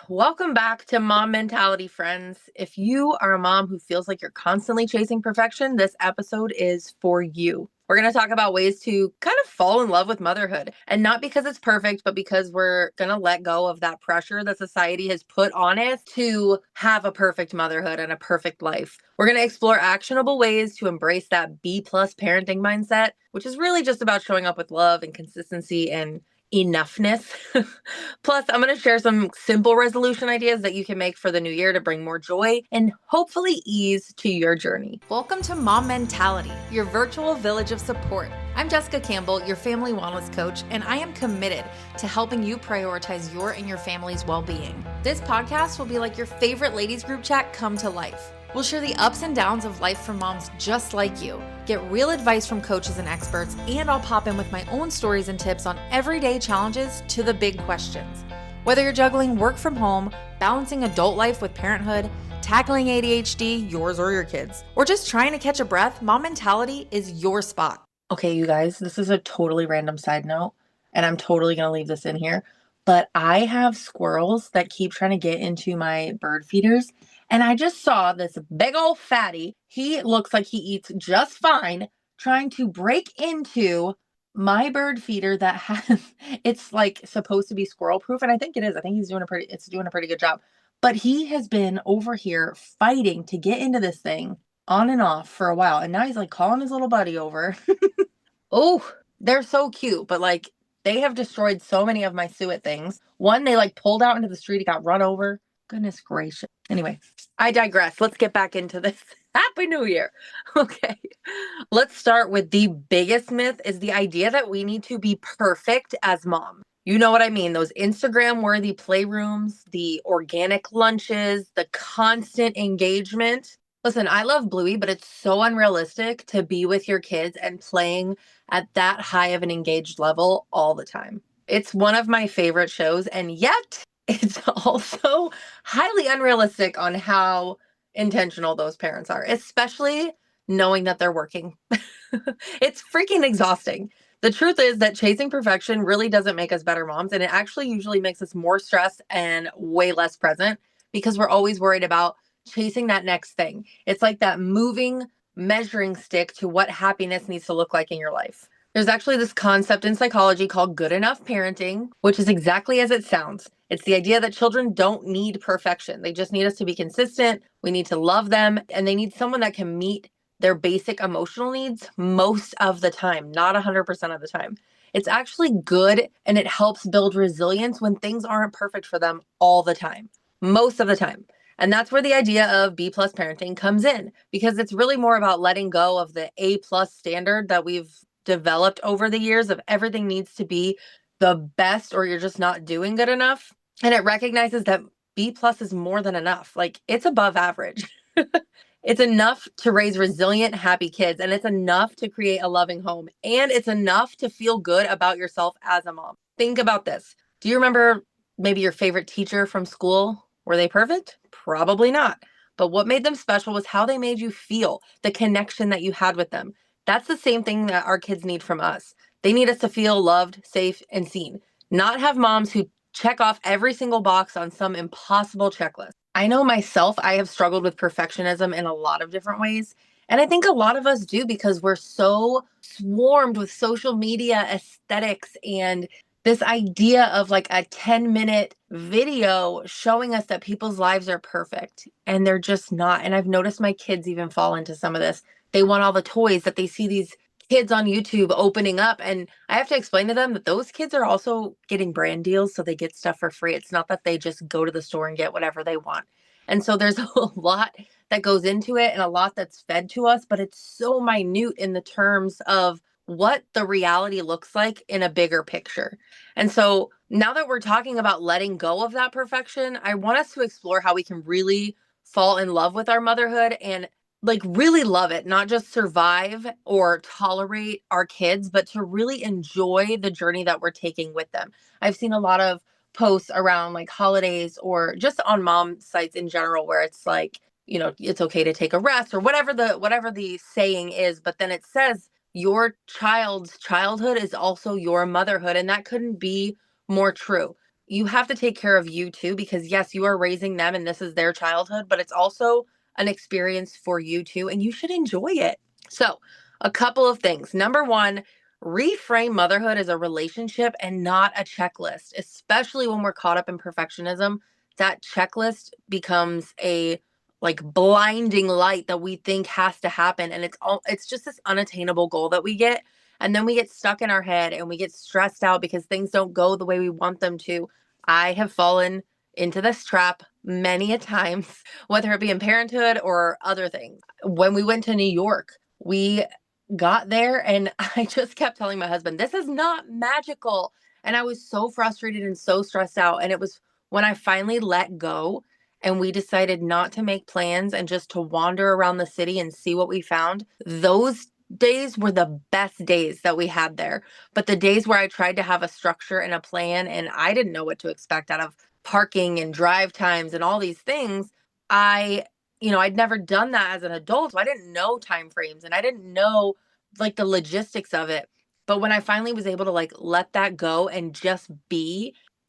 Welcome back to Mom Mentality, friends. If you are a mom who feels like you're constantly chasing perfection, this episode is for you. We're going to talk about ways to kind of fall in love with motherhood, and not because it's perfect, but because we're going to let go of that pressure that society has put on us to have a perfect motherhood and a perfect life. We're going to explore actionable ways to embrace that B plus parenting mindset, which is really just about showing up with love and consistency and enoughness. Plus, I'm going to share some simple resolution ideas that you can make for the new year to bring more joy and hopefully ease to your journey. Welcome to Mom Mentality, your virtual village of support. I'm Jessica Campbell, your family wellness coach, and I am committed to helping you prioritize your and your family's well-being. This podcast will be like your favorite ladies group chat come to life. We'll share the ups and downs of life for moms just like you, get real advice from coaches and experts, and I'll pop in with my own stories and tips on everyday challenges to the big questions. Whether you're juggling work from home, balancing adult life with parenthood, tackling ADHD, yours or your kids, or just trying to catch a breath, Mom Mentality is your spot. Okay, you guys, this is a totally random side note, and I'm totally going to leave this in here, but I have squirrels that keep trying to get into my bird feeders. And I just saw this big old fatty. He looks like he eats just fine, trying to break into my bird feeder that has, it's like supposed to be squirrel proof. And I think it is. I think it's doing a pretty good job. But he has been over here fighting to get into this thing on and off for a while. And now he's like calling his little buddy over. Oh, they're so cute. But like they have destroyed so many of my suet things. One, they like pulled out into the street. He got run over. Goodness gracious. Anyway, I digress. Let's get back into this. Happy New Year. Okay. Let's start with the biggest myth is the idea that we need to be perfect as mom. You know what I mean? Those Instagram worthy playrooms, the organic lunches, the constant engagement. Listen, I love Bluey, but it's so unrealistic to be with your kids and playing at that high of an engaged level all the time. It's one of my favorite shows, and yet it's also highly unrealistic on how intentional those parents are, especially knowing that they're working. It's freaking exhausting. The truth is that chasing perfection really doesn't make us better moms, and it actually usually makes us more stressed and way less present because we're always worried about chasing that next thing. It's like that moving measuring stick to what happiness needs to look like in your life. There's actually this concept in psychology called good enough parenting, which is exactly as it sounds. It's the idea that children don't need perfection. They just need us to be consistent. We need to love them, and they need someone that can meet their basic emotional needs most of the time, not 100% of the time. It's actually good, and it helps build resilience when things aren't perfect for them all the time, most of the time. And that's where the idea of B plus parenting comes in, because it's really more about letting go of the A plus standard that we've developed over the years of everything needs to be the best or you're just not doing good enough. And it recognizes that B plus is more than enough. Like it's above average. It's enough to raise resilient, happy kids, and it's enough to create a loving home, and it's enough to feel good about yourself as a mom. Think about this. Do you remember maybe your favorite teacher from school? Were they perfect? Probably not. But what made them special was how they made you feel, the connection that you had with them. That's the same thing that our kids need from us. They need us to feel loved, safe, and seen, not have moms who check off every single box on some impossible checklist. I know myself, I have struggled with perfectionism in a lot of different ways. And I think a lot of us do because we're so swarmed with social media aesthetics and this idea of like a 10-minute video showing us that people's lives are perfect and they're just not. And I've noticed my kids even fall into some of this. They want all the toys that they see these kids on YouTube opening up. And I have to explain to them that those kids are also getting brand deals. So they get stuff for free. It's not that they just go to the store and get whatever they want. And so there's a lot that goes into it and a lot that's fed to us, but it's so minute in the terms of what the reality looks like in a bigger picture. And so now that we're talking about letting go of that perfection, I want us to explore how we can really fall in love with our motherhood and like really love it, not just survive or tolerate our kids, but to really enjoy the journey that we're taking with them. I've seen a lot of posts around like holidays or just on mom sites in general where it's like, you know, it's okay to take a rest or whatever the saying is, but then it says your child's childhood is also your motherhood, and that couldn't be more true. you have to take care of you too, because yes, you are raising them and this is their childhood, but it's also an experience for you too, and you should enjoy it. So, a couple of things. Number one, reframe motherhood as a relationship and not a checklist, especially when we're caught up in perfectionism. That checklist becomes a like blinding light that we think has to happen, and it's just this unattainable goal that we get, and then we get stuck in our head and we get stressed out because things don't go the way we want them to. I have fallen into this trap many a times, whether it be in parenthood or other things. When we went to New York, we got there and I just kept telling my husband, this is not magical. And I was so frustrated and so stressed out. And it was when I finally let go and we decided not to make plans and just to wander around the city and see what we found. Those days were the best days that we had there. But the days where I tried to have a structure and a plan and I didn't know what to expect out of parking and drive times and all these things, I'd never done that as an adult. So I didn't know time frames and I didn't know like the logistics of it. But when I finally was able to like let that go and just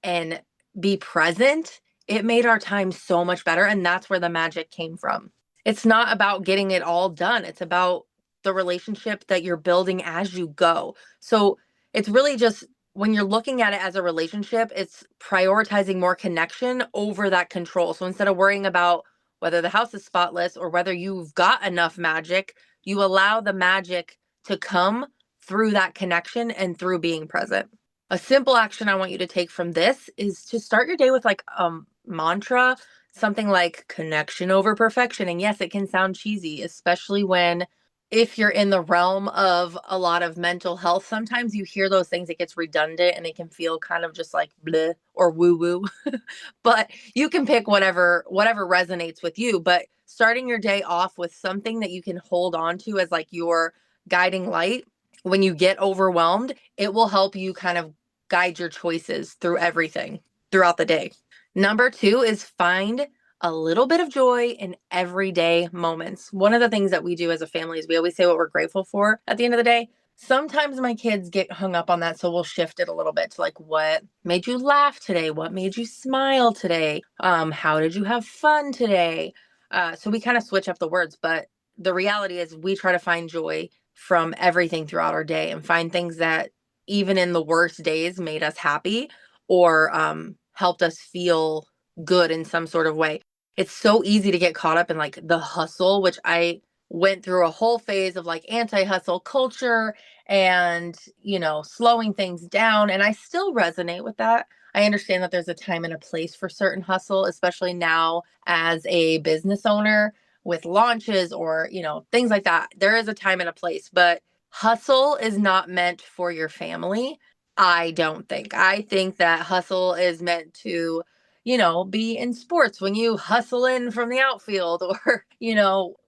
and be present, it made our time so much better. And that's where the magic came from. It's not about getting it all done. It's about the relationship that you're building as you go. So it's really just when you're looking at it as a relationship, it's prioritizing more connection over that control. So instead of worrying about whether the house is spotless or whether you've got enough magic, you allow the magic to come through that connection and through being present. A simple action I want you to take from this is to start your day with like mantra, something like connection over perfection. And yes, it can sound cheesy, especially if you're in the realm of a lot of mental health. Sometimes you hear those things, it gets redundant and it can feel kind of just like bleh or woo woo. But you can pick whatever resonates with you. But starting your day off with something that you can hold on to as like your guiding light when you get overwhelmed, it will help you kind of guide your choices through everything throughout the day. Number two is find a little bit of joy in everyday moments. One of the things that we do as a family is we always say what we're grateful for at the end of the day. Sometimes my kids get hung up on that, so we'll shift it a little bit to like, what made you laugh today? What made you smile today? How did you have fun today? So we kind of switch up the words, but the reality is we try to find joy from everything throughout our day and find things that even in the worst days made us happy or helped us feel good in some sort of way. It's so easy to get caught up in like the hustle, which I went through a whole phase of like anti-hustle culture and, slowing things down. And I still resonate with that. I understand that there's a time and a place for certain hustle, especially now as a business owner with launches or, things like that. There is a time and a place, but hustle is not meant for your family. I don't think. I think that hustle is meant to, be in sports when you hustle in from the outfield or,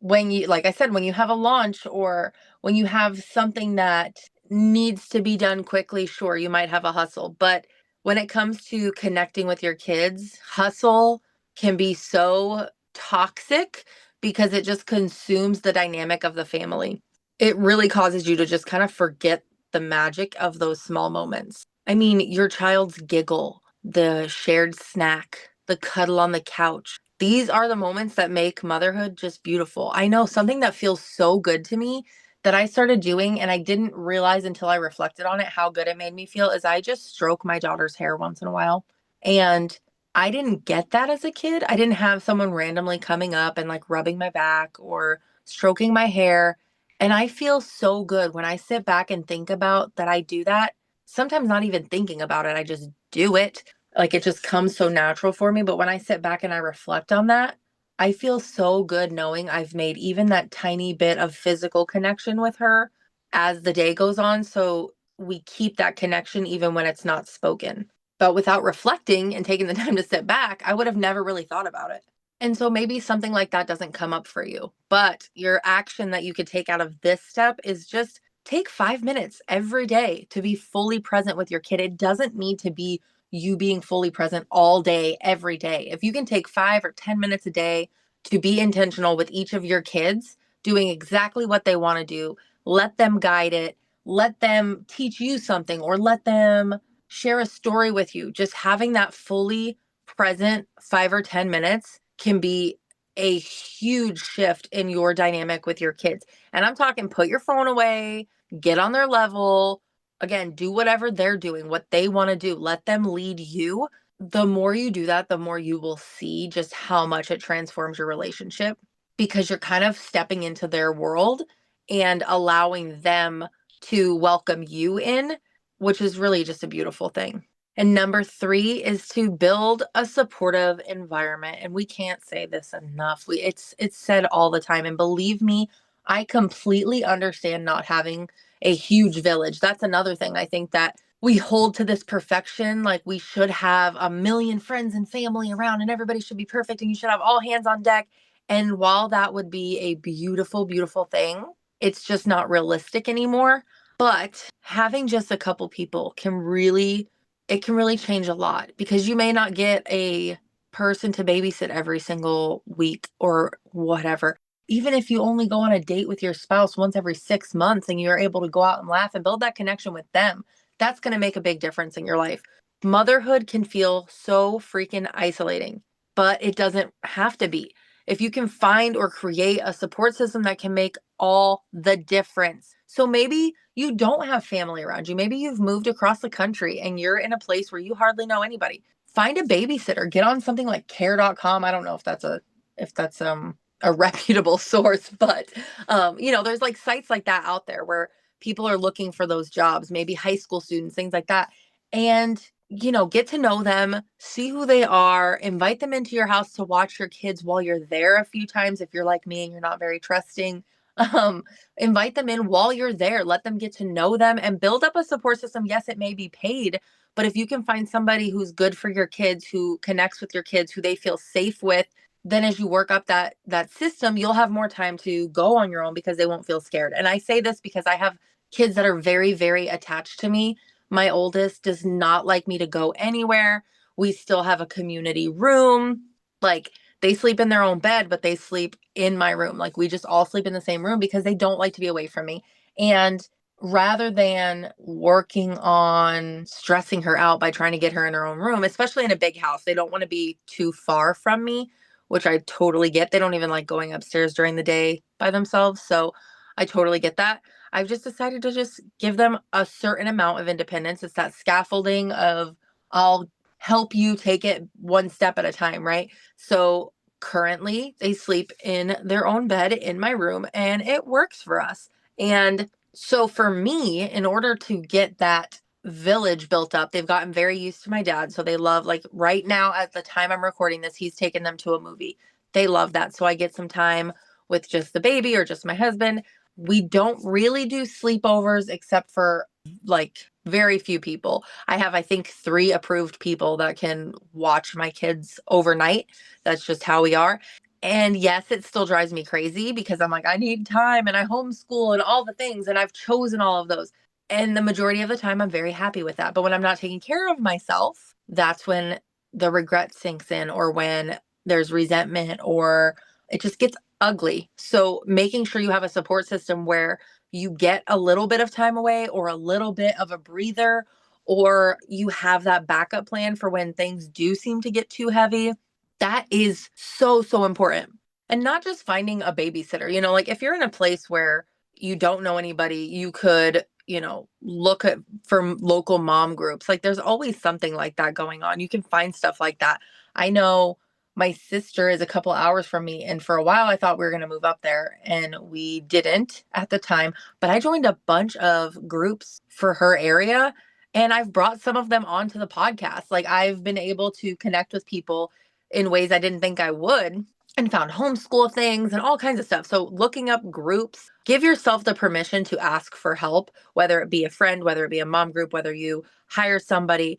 when you, like I said, when you have a launch or when you have something that needs to be done quickly, sure, you might have a hustle. But when it comes to connecting with your kids, hustle can be so toxic because it just consumes the dynamic of the family. It really causes you to just kind of forget the magic of those small moments. I mean, your child's giggle, the shared snack, the cuddle on the couch. These are the moments that make motherhood just beautiful. I know something that feels so good to me that I started doing and I didn't realize until I reflected on it how good it made me feel is I just stroke my daughter's hair once in a while. And I didn't get that as a kid. I didn't have someone randomly coming up and like rubbing my back or stroking my hair. And I feel so good when I sit back and think about that I do that. Sometimes not even thinking about it, I just do it. Like it just comes so natural for me. But when I sit back and I reflect on that, I feel so good knowing I've made even that tiny bit of physical connection with her as the day goes on. So we keep that connection even when it's not spoken. But without reflecting and taking the time to sit back, I would have never really thought about it. And so maybe something like that doesn't come up for you. But your action that you could take out of this step is just take 5 minutes every day to be fully present with your kid. It doesn't need to be you being fully present all day, every day. If you can take 5 or 10 minutes a day to be intentional with each of your kids, doing exactly what they want to do, let them guide it, let them teach you something, or let them share a story with you. Just having that fully present 5 or 10 minutes can be a huge shift in your dynamic with your kids. And I'm talking put your phone away, get on their level. Again, do whatever they're doing, what they want to do. Let them lead you. The more you do that, the more you will see just how much it transforms your relationship because you're kind of stepping into their world and allowing them to welcome you in, which is really just a beautiful thing. And number 3 is to build a supportive environment. And we can't say this enough. It's said all the time. And believe me, I completely understand not having a huge village. That's another thing. I think that we hold to this perfection, like we should have a million friends and family around and everybody should be perfect and you should have all hands on deck. And while that would be a beautiful, beautiful thing, it's just not realistic anymore. But having just a couple people it can really change a lot because you may not get a person to babysit every single week or whatever. Even if you only go on a date with your spouse once every 6 months and you're able to go out and laugh and build that connection with them, that's going to make a big difference in your life. Motherhood can feel so freaking isolating, but it doesn't have to be. If you can find or create a support system that can make all the difference. So maybe you don't have family around you. Maybe you've moved across the country and you're in a place where you hardly know anybody. Find a babysitter. Get on something like care.com. I don't know if that's a reputable source, but there's like sites like that out there where people are looking for those jobs, maybe high school students, things like that. And get to know them, see who they are, invite them into your house to watch your kids while you're there a few times. If you're like me and you're not very trusting, um, invite them in while you're there, let them get to know them and build up a support system. Yes, it may be paid, but if you can find somebody who's good for your kids, who connects with your kids, who they feel safe with, then as you work up that system, you'll have more time to go on your own because they won't feel scared. And I say this because I have kids that are very, very attached to me. My oldest does not like me to go anywhere. We still have a community room. Like they sleep in their own bed, but they sleep in my room. Like we just all sleep in the same room because they don't like to be away from me. And rather than working on stressing her out by trying to get her in her own room, especially in a big house, they don't want to be too far from me, which I totally get. They don't even like going upstairs during the day by themselves. So I totally get that. I've just decided to just give them a certain amount of independence. It's that scaffolding of I'll help you take it one step at a time, right? So currently they sleep in their own bed in my room and it works for us. And so for me, in order to get that village built up, they've gotten very used to my dad. So they love, like right now at the time I'm recording this, he's taken them to a movie. They love that. So I get some time with just the baby or just my husband. We don't really do sleepovers except for like very few people. I have, I think, 3 approved people that can watch my kids overnight. That's just how we are. And yes, it still drives me crazy because I'm like, I need time and I homeschool and all the things. And I've chosen all of those. And the majority of the time, I'm very happy with that. But when I'm not taking care of myself, that's when the regret sinks in or when there's resentment or it just gets ugly. So making sure you have a support system where you get a little bit of time away or a little bit of a breather, or you have that backup plan for when things do seem to get too heavy. That is so, so important. And not just finding a babysitter, like if you're in a place where you don't know anybody, you could, look at for local mom groups. Like there's always something like that going on. You can find stuff like that. I know my sister is a couple hours from me, and for a while I thought we were going to move up there and we didn't at the time, but I joined a bunch of groups for her area and I've brought some of them onto the podcast. Like I've been able to connect with people in ways I didn't think I would and found homeschool things and all kinds of stuff. So looking up groups, give yourself the permission to ask for help, whether it be a friend, whether it be a mom group, whether you hire somebody,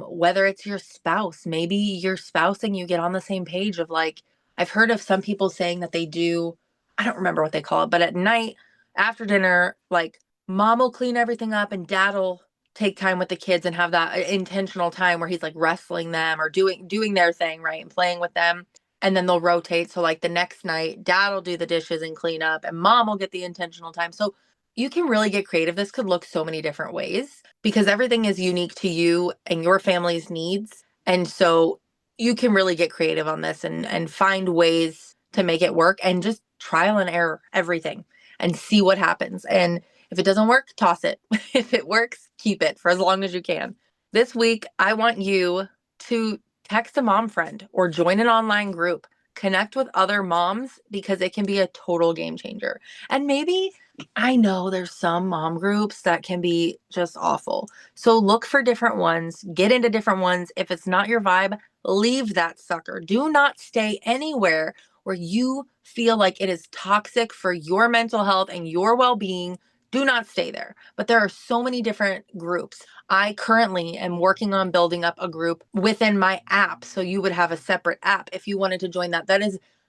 whether it's your spouse. Maybe your spouse and you get on the same page of like, I've heard of some people saying that they do, I don't remember what they call it, but at night after dinner, like mom will clean everything up and dad will take time with the kids and have that intentional time where he's like wrestling them or doing their thing, right, and playing with them. And then they'll rotate. So like the next night, dad will do the dishes and clean up and mom will get the intentional time. So you can really get creative. This could look so many different ways because everything is unique to you and your family's needs. And so you can really get creative on this and find ways to make it work and just trial and error everything and see what happens. And if it doesn't work, toss it. If it works, keep it for as long as you can. This week, I want you to text a mom friend or join an online group. Connect with other moms because it can be a total game changer. And maybe I know there's some mom groups that can be just awful. So look for different ones, get into different ones. If it's not your vibe, leave that sucker. Do not stay anywhere where you feel like it is toxic for your mental health and your well being. Do not stay there. But there are so many different groups. I currently am working on building up a group within my app. So you would have a separate app if you wanted to join that.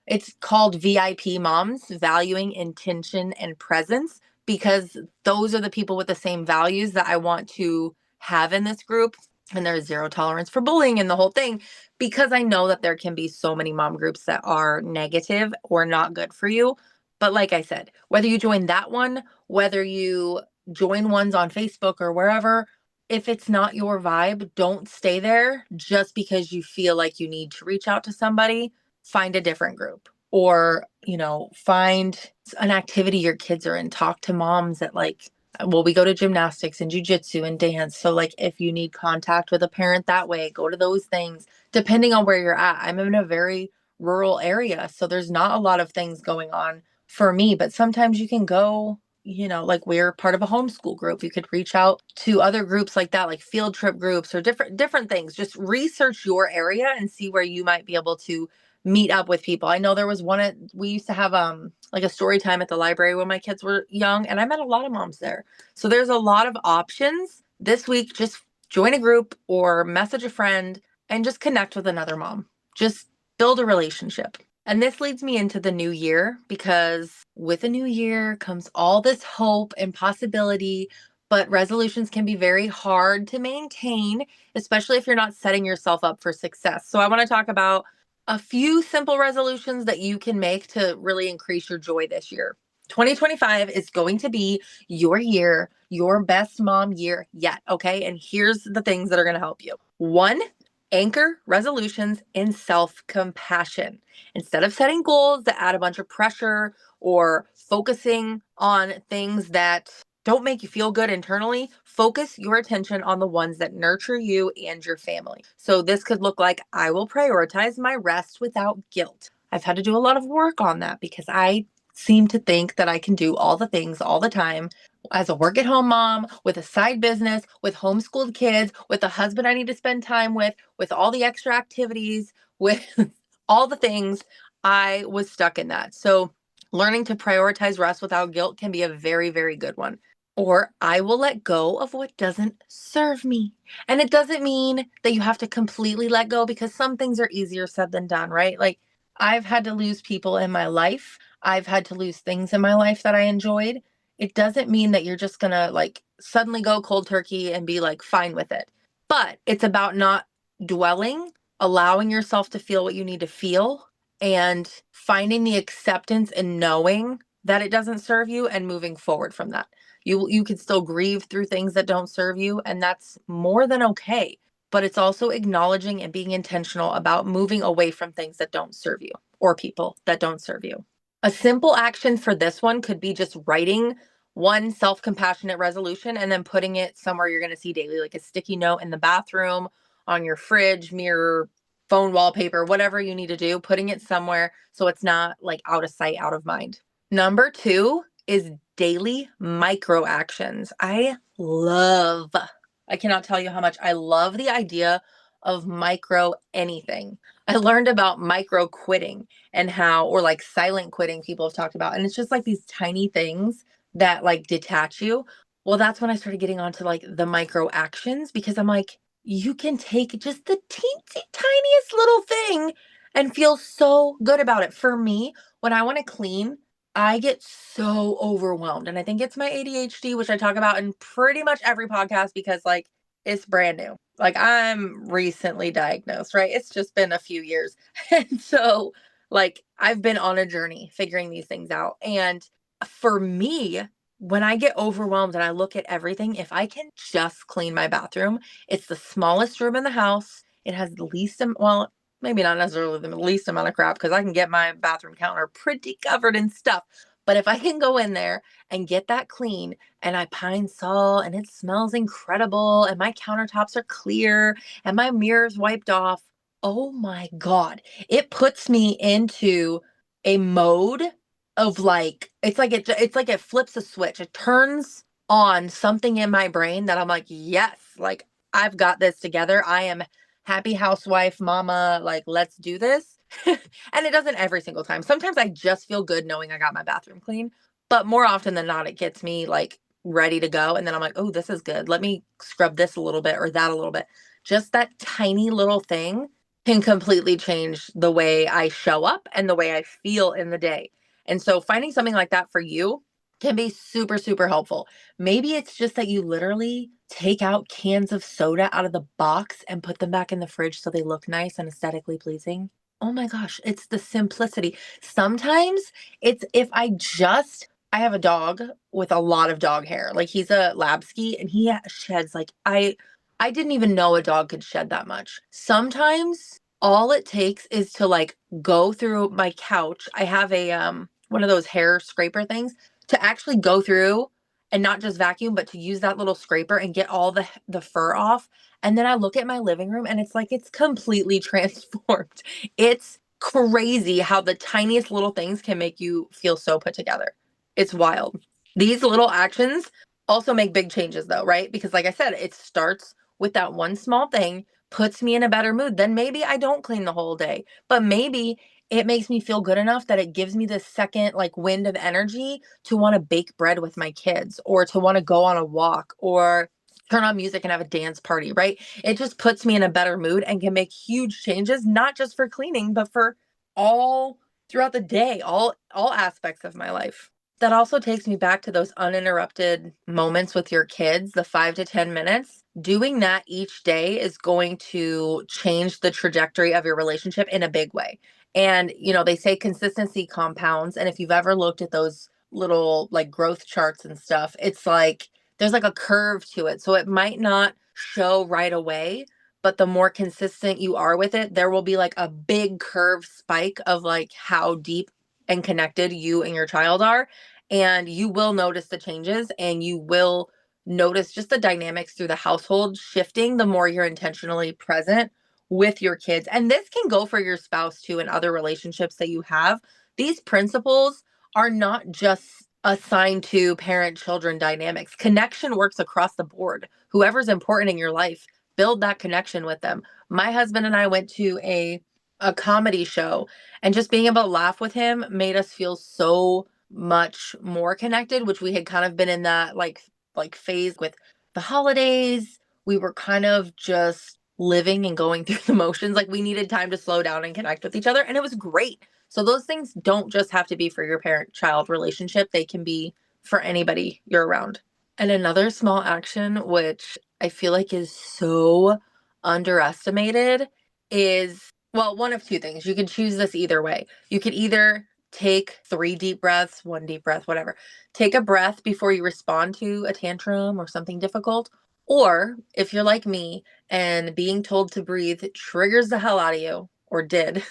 It's called VIP Moms, Valuing Intention and Presence, because those are the people with the same values that I want to have in this group. And there's zero tolerance for bullying and the whole thing, because I know that there can be so many mom groups that are negative or not good for you. But like I said, whether you join that one, whether you join ones on Facebook or wherever, if it's not your vibe, don't stay there just because you feel like you need to reach out to somebody. Find a different group or, find an activity your kids are in. Talk to moms that we go to gymnastics and jujitsu and dance. So like if you need contact with a parent that way, go to those things depending on where you're at. I'm in a very rural area, so there's not a lot of things going on for me, but sometimes you can go, like we're part of a homeschool group. You could reach out to other groups like that, like field trip groups or different things. Just research your area and see where you might be able to meet up with people. I know there was we used to have like a story time at the library when my kids were young, and I met a lot of moms there. So there's a lot of options. This week, just join a group or message a friend and just connect with another mom. Just build a relationship. And this leads me into the new year, because with a new year comes all this hope and possibility, but resolutions can be very hard to maintain, especially if you're not setting yourself up for success. So I want to talk about a few simple resolutions that you can make to really increase your joy this year. 2025 is going to be your year, your best mom year yet. Okay. And here's the things that are going to help you. One, anchor resolutions in self-compassion. Instead of setting goals that add a bunch of pressure or focusing on things that don't make you feel good internally, focus your attention on the ones that nurture you and your family. So this could look like, I will prioritize my rest without guilt. I've had to do a lot of work on that because I seem to think that I can do all the things all the time as a work at home mom, with a side business, with homeschooled kids, with a husband I need to spend time with all the extra activities, with all the things. I was stuck in that. So learning to prioritize rest without guilt can be a very, very good one. Or I will let go of what doesn't serve me. And it doesn't mean that you have to completely let go, because some things are easier said than done, right? Like I've had to lose people in my life. I've had to lose things in my life that I enjoyed. It doesn't mean that you're just going to suddenly go cold turkey and be fine with it. But it's about not dwelling, allowing yourself to feel what you need to feel, and finding the acceptance and knowing that it doesn't serve you and moving forward from that. You can still grieve through things that don't serve you, and that's more than okay. But it's also acknowledging and being intentional about moving away from things that don't serve you or people that don't serve you. A simple action for this one could be just writing one self-compassionate resolution and then putting it somewhere you're going to see daily, like a sticky note in the bathroom, on your fridge, mirror, phone wallpaper, whatever you need to do, putting it somewhere so it's not out of sight, out of mind. Number 2 is daily micro actions. I cannot tell you how much I love the idea of micro anything. I learned about micro quitting and or silent quitting people have talked about. And it's just these tiny things that detach you. Well, that's when I started getting onto the micro actions, because I'm you can take just the teensy tiniest little thing and feel so good about it. For me, when I want to clean, I get so overwhelmed. And I think it's my ADHD, which I talk about in pretty much every podcast, because it's brand new. I'm recently diagnosed, right? It's just been a few years. And so I've been on a journey figuring these things out. And for me, when I get overwhelmed and I look at everything, if I can just clean my bathroom, it's the smallest room in the house. It has the least, well, maybe not necessarily the least amount of crap because I can get my bathroom counter pretty covered in stuff. But if I can go in there and get that clean and I pine sol and it smells incredible and my countertops are clear and my mirror's wiped off, oh my God, it puts me into a mode of like it's like it flips a switch. It turns on something in my brain that I'm like, yes, like I've got this together. I am happy housewife, mama, like let's do this. And it doesn't every single time. Sometimes I just feel good knowing I got my bathroom clean, but more often than not, it gets me like ready to go. And then I'm like, oh, this is good. Let me scrub this a little bit or that a little bit. Just that tiny little thing can completely change the way I show up and the way I feel in the day. And so finding something like that for you can be super, super helpful. Maybe it's just that you literally take out cans of soda out of the box and put them back in the fridge so they look nice and aesthetically pleasing. Oh my gosh, it's the simplicity. Sometimes it's if I have a dog with a lot of dog hair. Like he's a Labski and he sheds like I didn't even know a dog could shed that much. Sometimes all it takes is to like go through my couch. I have a one of those hair scraper things to actually go through and not just vacuum, but to use that little scraper and get all the fur off. And then I look at my living room and it's like it's completely transformed. It's crazy how the tiniest little things can make you feel so put together. It's wild. These little actions also make big changes though, right? Because like I said, it starts with that one small thing, puts me in a better mood. Then maybe I don't clean the whole day, but maybe it makes me feel good enough that it gives me this second like wind of energy to want to bake bread with my kids or to want to go on a walk or turn on music and have a dance party, right? It just puts me in a better mood and can make huge changes, not just for cleaning, but for all throughout the day, all aspects of my life. That also takes me back to those uninterrupted moments with your kids, the 5 to 10 minutes. Doing that each day is going to change the trajectory of your relationship in a big way. And, you know, they say consistency compounds. And if you've ever looked at those little like growth charts and stuff, it's like there's like a curve to it. So it might not show right away, but the more consistent you are with it, there will be like a big curve spike of like how deep and connected you and your child are. And you will notice the changes and you will notice just the dynamics through the household shifting the more you're intentionally present with your kids. And this can go for your spouse too and other relationships that you have. These principles are not just assigned to parent children dynamics. Connection works across the board. Whoever's important in your life, build that connection with them. My husband and I went to a comedy show and just being able to laugh with him made us feel so much more connected, which we had kind of been in that like phase with the holidays. We were kind of just living and going through the motions. Like we needed time to slow down and connect with each other. And it was great. So those things don't just have to be for your parent-child relationship. They can be for anybody you're around. And another small action, which I feel like is so underestimated, is, well, one of two things. You can choose this either way. You could either take 3 deep breaths, 1 deep breath, whatever. Take a breath before you respond to a tantrum or something difficult. Or if you're like me and being told to breathe triggers the hell out of you, or did,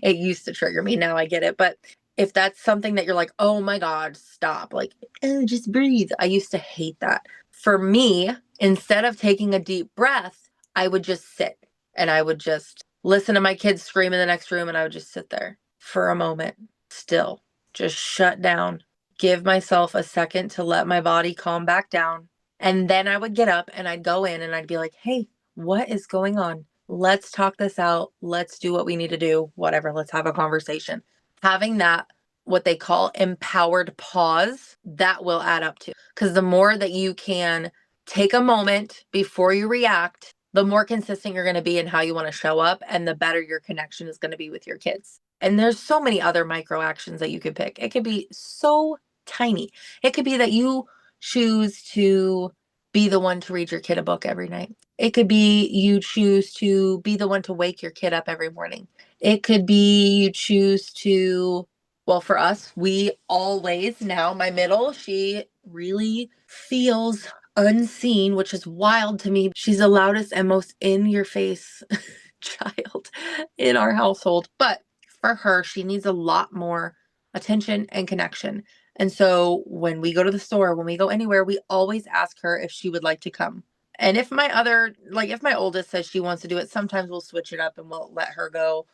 it used to trigger me. Now I get it. But if that's something that you're like, oh my God, stop, like, oh, just breathe. I used to hate that. For me, instead of taking a deep breath, I would just sit and I would just listen to my kids scream in the next room and I would just sit there for a moment, still, just shut down, give myself a second to let my body calm back down. And then I would get up and I'd go in and I'd be like, hey, what is going on? Let's talk this out. Let's do what we need to do. Whatever. Let's have a conversation. Having that, what they call empowered pause, that will add up to. Because the more that you can take a moment before you react, the more consistent you're going to be in how you want to show up and the better your connection is going to be with your kids. And there's so many other micro actions that you could pick. It could be so tiny. It could be that you choose to be the one to read your kid a book every night. It could be you choose to be the one to wake your kid up every morning. It could be you choose to Well, for us, we always now, my middle, she really feels unseen, which is wild to me. She's the loudest and most in your face child in our household. But for her, she needs a lot more attention and connection. And so when we go to the store, when we go anywhere, we always ask her if she would like to come. And if if my oldest says she wants to do it, sometimes we'll switch it up and we'll let her go.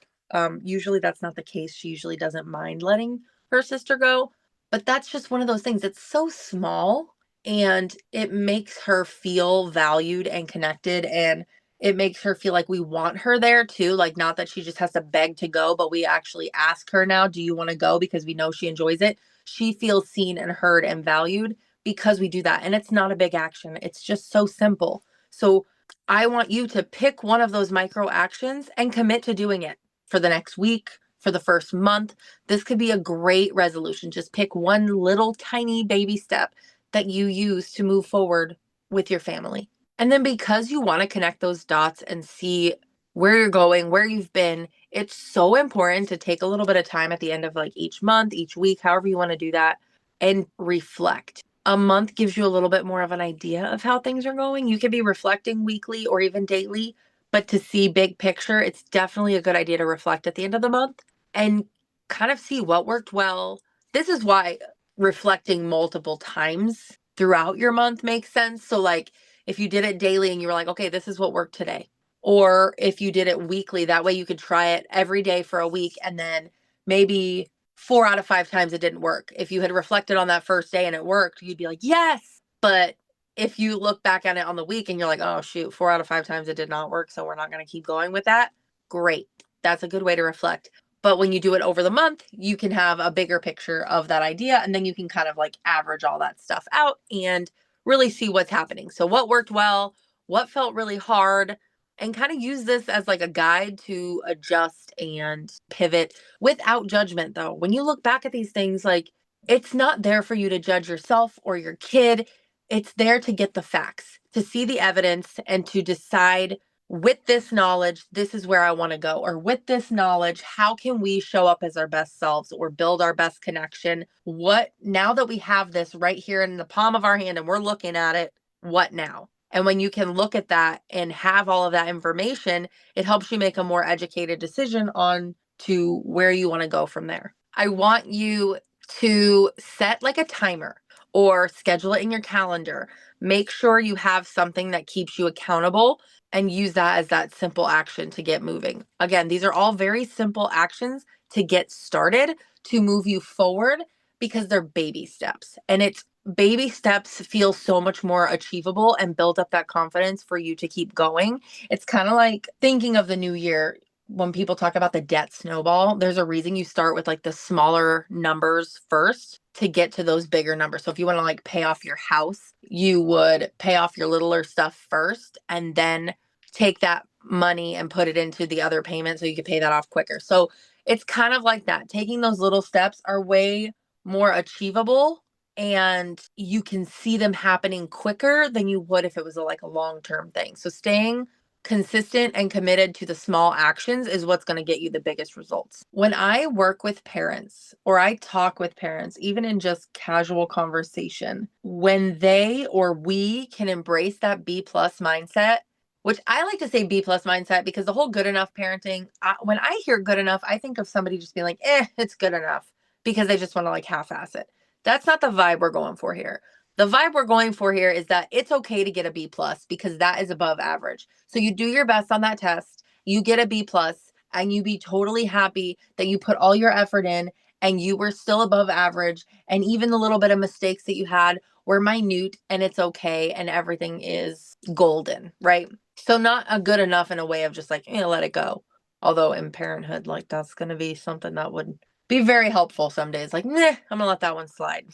Usually that's not the case. She usually doesn't mind letting her sister go. But that's just one of those things. It's so small and it makes her feel valued and connected. And it makes her feel like we want her there too. Like, not that she just has to beg to go, but we actually ask her now, do you want to go? Because we know she enjoys it. She feels seen and heard and valued because we do that. And it's not a big action. It's just so simple. So I want you to pick one of those micro actions and commit to doing it for the next week, for the first month. This could be a great resolution. Just pick one little tiny baby step that you use to move forward with your family. And then because you want to connect those dots and see where you're going, where you've been, it's so important to take a little bit of time at the end of like each month, each week, however you want to do that, and reflect. A month gives you a little bit more of an idea of how things are going. You could be reflecting weekly or even daily, but to see big picture, it's definitely a good idea to reflect at the end of the month and kind of see what worked well. This is why reflecting multiple times throughout your month makes sense. So like if you did it daily and you were like, okay, this is what worked today. Or if you did it weekly, that way you could try it every day for a week and then maybe 4 out of 5 times it didn't work. If you had reflected on that first day and it worked, you'd be like, yes. But if you look back at it on the week and you're like, oh, shoot, 4 out of 5 times it did not work, so we're not going to keep going with that, great. That's a good way to reflect. But when you do it over the month, you can have a bigger picture of that idea. And then you can kind of like average all that stuff out and really see what's happening. So what worked well, what felt really hard, and kind of use this as like a guide to adjust and pivot without judgment though. When you look back at these things, like it's not there for you to judge yourself or your kid. It's there to get the facts, to see the evidence and to decide with this knowledge, this is where I want to go. Or with this knowledge, how can we show up as our best selves or build our best connection? What, now that we have this right here in the palm of our hand and we're looking at it, what now? And when you can look at that and have all of that information, it helps you make a more educated decision on to where you want to go from there. I want you to set like a timer or schedule it in your calendar. Make sure you have something that keeps you accountable and use that as that simple action to get moving. Again, these are all very simple actions to get started, to move you forward because they're baby steps. And it's baby steps feel so much more achievable and build up that confidence for you to keep going. It's kind of like thinking of the new year. When people talk about the debt snowball, there's a reason you start with like the smaller numbers first to get to those bigger numbers. So if you want to like pay off your house, you would pay off your littler stuff first and then take that money and put it into the other payment so you could pay that off quicker. So it's kind of like that. Taking those little steps are way more achievable and you can see them happening quicker than you would if it was like a long-term thing. So staying consistent and committed to the small actions is what's going to get you the biggest results. When I work with parents or I talk with parents, even in just casual conversation, when they or we can embrace that B plus mindset, which I like to say B plus mindset because the whole good enough parenting, when I hear good enough, I think of somebody just being like, it's good enough because they just want to like half-ass it. That's not the vibe we're going for here. The vibe we're going for here is that it's okay to get a B plus because that is above average. So you do your best on that test, you get a B plus, and you be totally happy that you put all your effort in and you were still above average. And even the little bit of mistakes that you had were minute and it's okay and everything is golden, right? So not a good enough in a way of just like, let it go. Although in parenthood, like that's going to be something that would be very helpful some days. Like, I'm going to let that one slide.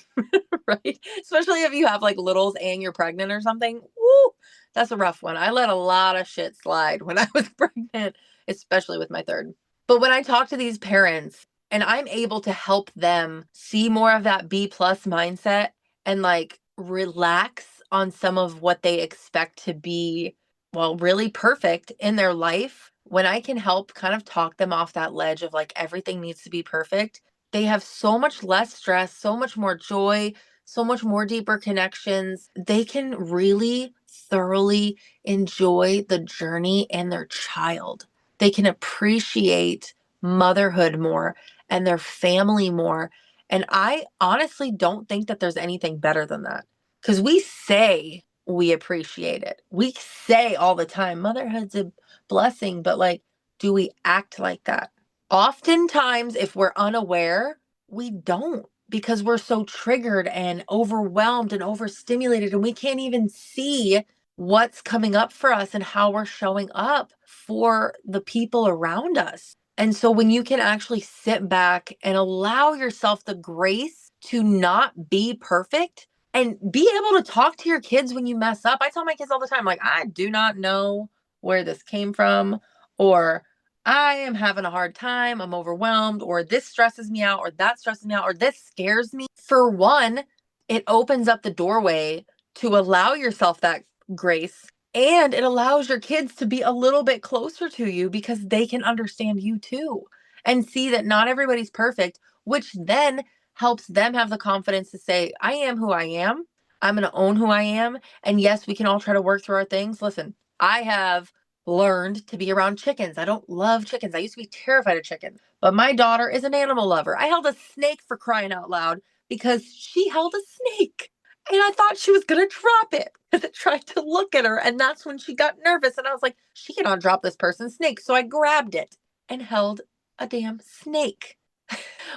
Right? Especially if you have like littles and you're pregnant or something. Woo, that's a rough one. I let a lot of shit slide when I was pregnant, especially with my third. But when I talk to these parents and I'm able to help them see more of that B plus mindset and like relax on some of what they expect to be, well, really perfect in their life, when I can help kind of talk them off that ledge of like everything needs to be perfect, They have so much less stress, so much more joy, so much more deeper connections. They can really thoroughly enjoy the journey and their child. They can appreciate motherhood more and their family more. And I honestly don't think that there's anything better than that, because we say we appreciate it. We say all the time, motherhood's a blessing, but like, do we act like that? Oftentimes, if we're unaware, we don't, because we're so triggered and overwhelmed and overstimulated, and we can't even see what's coming up for us and how we're showing up for the people around us. And so, when you can actually sit back and allow yourself the grace to not be perfect and be able to talk to your kids when you mess up. I tell my kids all the time, like, I do not know where this came from, or I am having a hard time, I'm overwhelmed, or this stresses me out, or that stresses me out, or this scares me. For one, it opens up the doorway to allow yourself that grace, and it allows your kids to be a little bit closer to you because they can understand you too and see that not everybody's perfect, which then helps them have the confidence to say, I am who I am. I'm going to own who I am. And yes, we can all try to work through our things. Listen, I have learned to be around chickens. I don't love chickens. I used to be terrified of chickens, but my daughter is an animal lover. I held a snake, for crying out loud, because she held a snake and I thought she was going to drop it because it tried to look at her. And that's when she got nervous. And I was like, she cannot drop this person's snake. So I grabbed it and held a damn snake.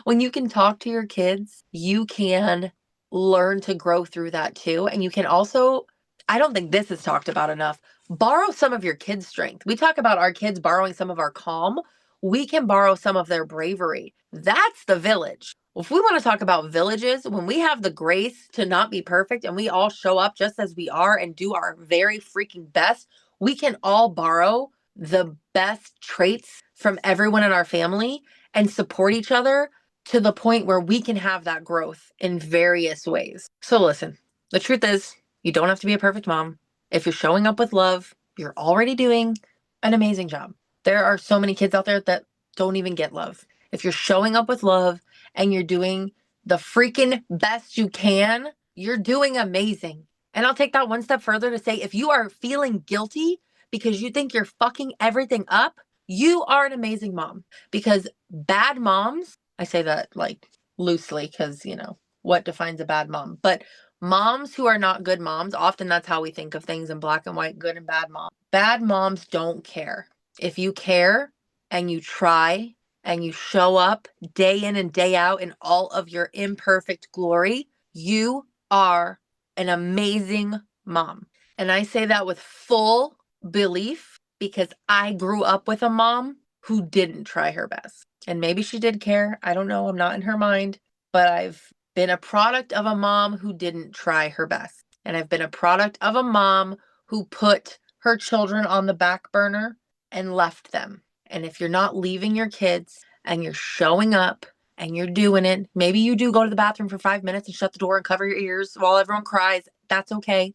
When you can talk to your kids, you can learn to grow through that too. And you can also, I don't think this is talked about enough, borrow some of your kids' strength. We talk about our kids borrowing some of our calm. We can borrow some of their bravery. That's the village. If we want to talk about villages, when we have the grace to not be perfect and we all show up just as we are and do our very freaking best, we can all borrow the best traits from everyone in our family and support each other to the point where we can have that growth in various ways. So listen, the truth is, you don't have to be a perfect mom. If you're showing up with love, you're already doing an amazing job. There are so many kids out there that don't even get love. If you're showing up with love and you're doing the freaking best you can, you're doing amazing. And I'll take that one step further to say, if you are feeling guilty because you think you're fucking everything up, you are an amazing mom. Because bad moms, I say that like loosely because, what defines a bad mom? But moms who are not good moms, often that's how we think of things in black and white, good and bad mom. Bad moms don't care. If you care and you try and you show up day in and day out in all of your imperfect glory, you are an amazing mom. And I say that with full belief because I grew up with a mom who didn't try her best. And maybe she did care. I don't know. I'm not in her mind. But I've been a product of a mom who didn't try her best. And I've been a product of a mom who put her children on the back burner and left them. And if you're not leaving your kids and you're showing up and you're doing it, maybe you do go to the bathroom for 5 minutes and shut the door and cover your ears while everyone cries. That's okay.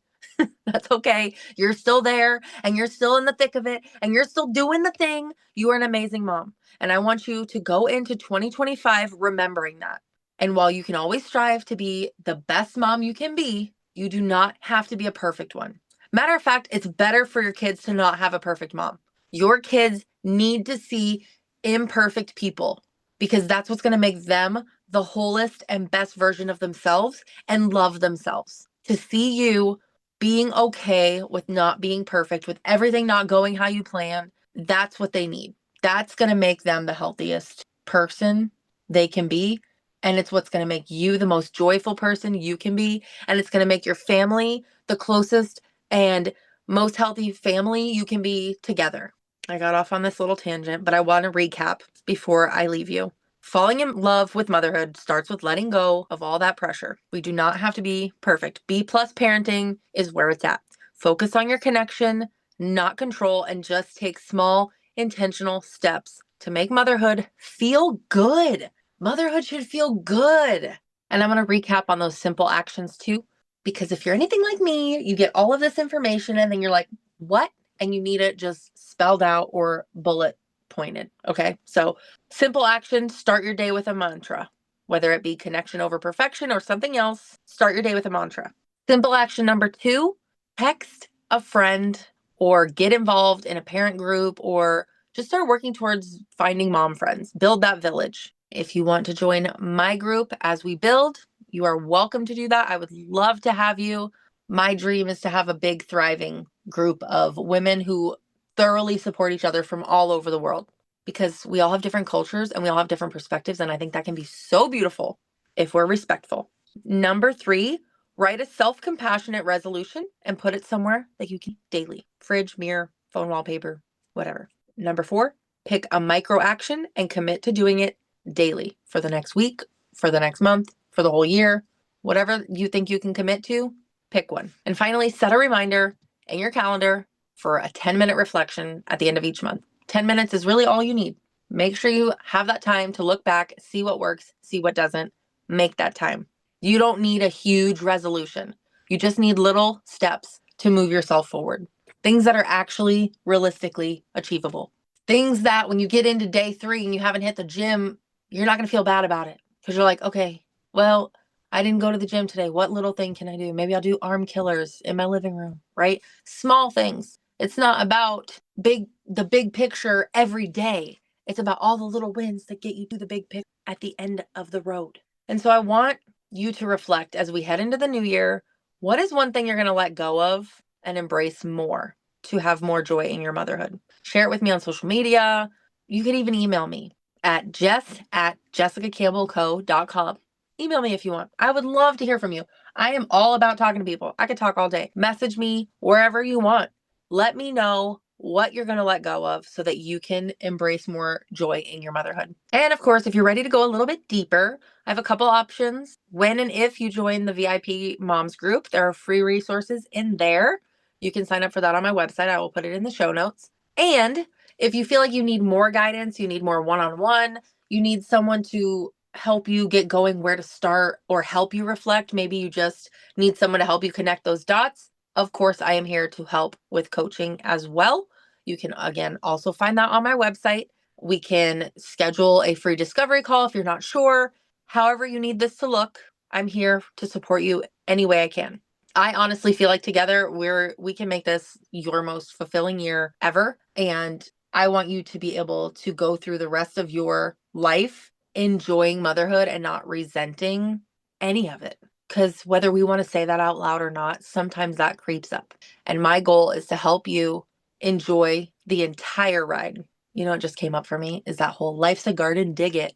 That's okay. You're still there and you're still in the thick of it and you're still doing the thing. You are an amazing mom. And I want you to go into 2025 remembering that. And while you can always strive to be the best mom you can be, you do not have to be a perfect one. Matter of fact, it's better for your kids to not have a perfect mom. Your kids need to see imperfect people because that's what's going to make them the wholest and best version of themselves and love themselves. To see you being okay with not being perfect, with everything not going how you plan, that's what they need. That's going to make them the healthiest person they can be. And it's what's going to make you the most joyful person you can be. And it's going to make your family the closest and most healthy family you can be together. I got off on this little tangent, but I want to recap before I leave you. Falling in love with motherhood starts with letting go of all that pressure. We do not have to be perfect. B+ parenting is where it's at. Focus on your connection, not control, and just take small, intentional steps to make motherhood feel good. Motherhood should feel good. And I'm going to recap on those simple actions too, because if you're anything like me, you get all of this information and then you're like, what? And you need it just spelled out or bullet pointed. Okay. So simple action, start your day with a mantra. whether it be connection over perfection or something else. Start your day with a mantra. Simple action number 2, text a friend or get involved in a parent group or just start working towards finding mom friends. Build that village. If you want to join my group as we build, you are welcome to do that. I would love to have you. My dream is to have a big, thriving group of women who thoroughly support each other from all over the world, because we all have different cultures and we all have different perspectives. And I think that can be so beautiful if we're respectful. Number 3, write a self-compassionate resolution and put it somewhere that you keep daily. Fridge, mirror, phone wallpaper, whatever. Number 4, pick a micro action and commit to doing it daily for the next week, for the next month, for the whole year. Whatever you think you can commit to, pick one. And finally, set a reminder in your calendar for a 10-minute reflection at the end of each month. 10 minutes is really all you need. Make sure you have that time to look back, see what works, see what doesn't. Make that time. You don't need a huge resolution. You just need little steps to move yourself forward. Things that are actually realistically achievable. Things that when you get into day 3 and you haven't hit the gym, you're not going to feel bad about it because you're like, okay, well, I didn't go to the gym today. What little thing can I do? Maybe I'll do arm killers in my living room, right? Small things. It's not about the big picture every day. It's about all the little wins that get you to the big picture at the end of the road. And so I want you to reflect as we head into the new year, what is one thing you're going to let go of and embrace more to have more joy in your motherhood? Share it with me on social media. You can even email me at jess@jessicacampbellco.com. Email me if you want. I would love to hear from you. I am all about talking to people. I could talk all day. Message me wherever you want. Let me know what you're going to let go of so that you can embrace more joy in your motherhood. And of course, if you're ready to go a little bit deeper, I have a couple options. When and if you join the VIP Moms group, there are free resources in there. You can sign up for that on my website. I will put it in the show notes. And if you feel like you need more guidance, you need more one-on-one, you need someone to help you get going, where to start, or help you reflect, maybe you just need someone to help you connect those dots, of course, I am here to help with coaching as well. You can, again, also find that on my website. We can schedule a free discovery call if you're not sure. However you need this to look, I'm here to support you any way I can. I honestly feel like together we can make this your most fulfilling year ever. And I want you to be able to go through the rest of your life enjoying motherhood and not resenting any of it. Because whether we want to say that out loud or not, sometimes that creeps up. And my goal is to help you enjoy the entire ride. You know, it just came up for me is that whole life's a garden, dig it.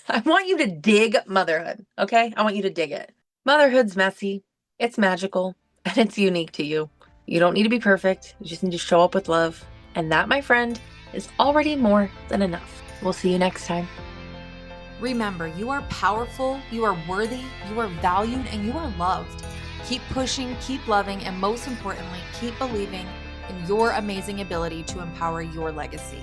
I want you to dig motherhood, okay? I want you to dig it. Motherhood's messy, it's magical, and it's unique to you. You don't need to be perfect. You just need to show up with love. And that, my friend, is already more than enough. We'll see you next time. Remember, you are powerful, you are worthy, you are valued, and you are loved. Keep pushing, keep loving, and most importantly, keep believing in your amazing ability to empower your legacy.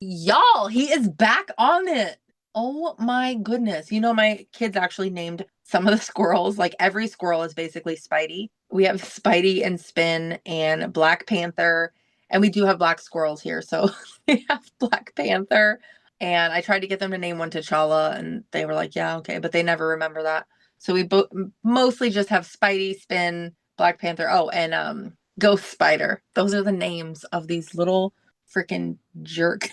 Y'all, he is back on it. Oh my goodness. You know, my kids actually named some of the squirrels, like every squirrel is basically Spidey. We have Spidey and Spin and Black Panther, and we do have black squirrels here. So we have Black Panther. And I tried to get them to name one T'Challa, and they were like, yeah, okay. But they never remember that. So we mostly just have Spidey, Spin, Black Panther. Oh, and Ghost Spider. Those are the names of these little freaking jerk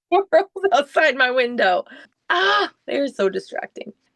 squirrels outside my window. They're so distracting.